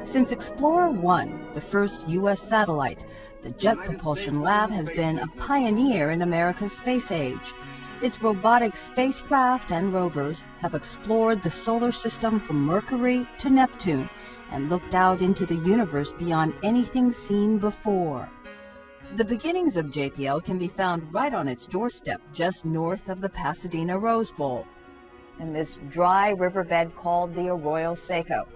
Since Explorer 1, the first U.S. satellite, the Jet Propulsion Lab has been a pioneer in America's space age. Its robotic spacecraft and rovers have explored the solar system from Mercury to Neptune and looked out into the universe beyond anything seen before. The beginnings of JPL can be found right on its doorstep, just north of the Pasadena Rose Bowl, in this dry riverbed called the Arroyo Seco.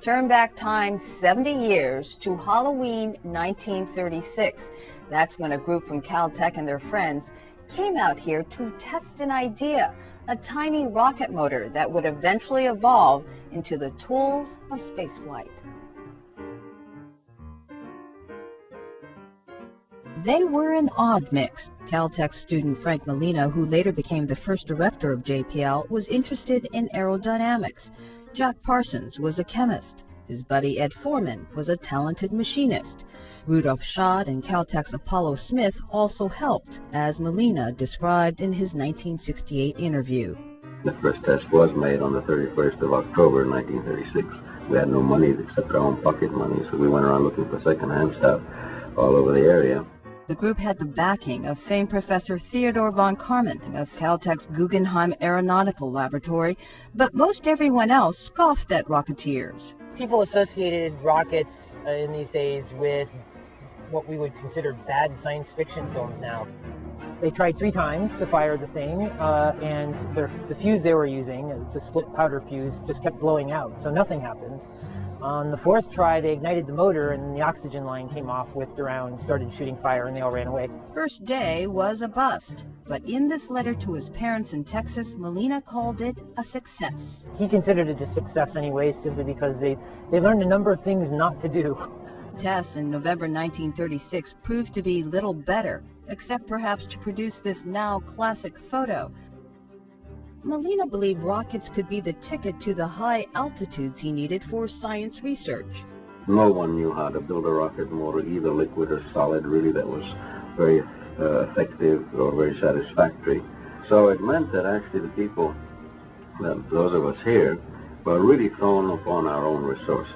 Turn back time 70 years to Halloween 1936. That's when a group from Caltech and their friends came out here to test an idea, a tiny rocket motor that would eventually evolve into the tools of spaceflight. They were an odd mix. Caltech student Frank Molina, who later became the first director of JPL, was interested in aerodynamics. Jack Parsons was a chemist. His buddy Ed Foreman was a talented machinist. Rudolph Schott and Caltech's Apollo Smith also helped, as Molina described in his 1968 interview. The first test was made on the 31st of October 1936. We had no money except our own pocket money, so we went around looking for second-hand stuff all over the area. The group had the backing of famed Professor Theodore von Karman of Caltech's Guggenheim Aeronautical Laboratory, but most everyone else scoffed at Rocketeers. People associated rockets in these days with what we would consider bad science fiction films now. They tried 3 times to fire the thing, and the fuse they were using, the split powder fuse, just kept blowing out, so nothing happened. On the 4th try, they ignited the motor, and the oxygen line came off, whipped around, started shooting fire, and they all ran away. First day was a bust, but in this letter to his parents in Texas, Molina called it a success. He considered it a success anyway, simply because they learned a number of things not to do. Tests in November 1936 proved to be little better, except perhaps to produce this now classic photo. Molina believed rockets could be the ticket to the high altitudes he needed for science research. No one knew how to build a rocket motor, either liquid or solid, really, that was very effective or very satisfactory. So it meant that actually the people, those of us here, were really thrown upon our own resources.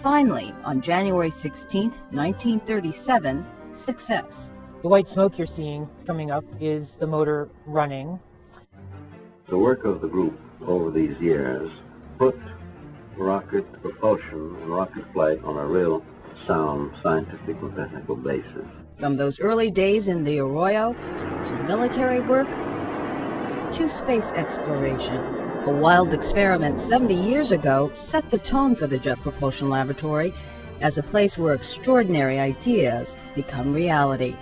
Finally, on January 16, 1937, success. The white smoke you're seeing coming up is the motor running. The work of the group over these years put rocket propulsion and rocket flight on a real sound scientific and technical basis. From those early days in the Arroyo, to military work, to space exploration. A wild experiment 70 years ago set the tone for the Jet Propulsion Laboratory as a place where extraordinary ideas become reality.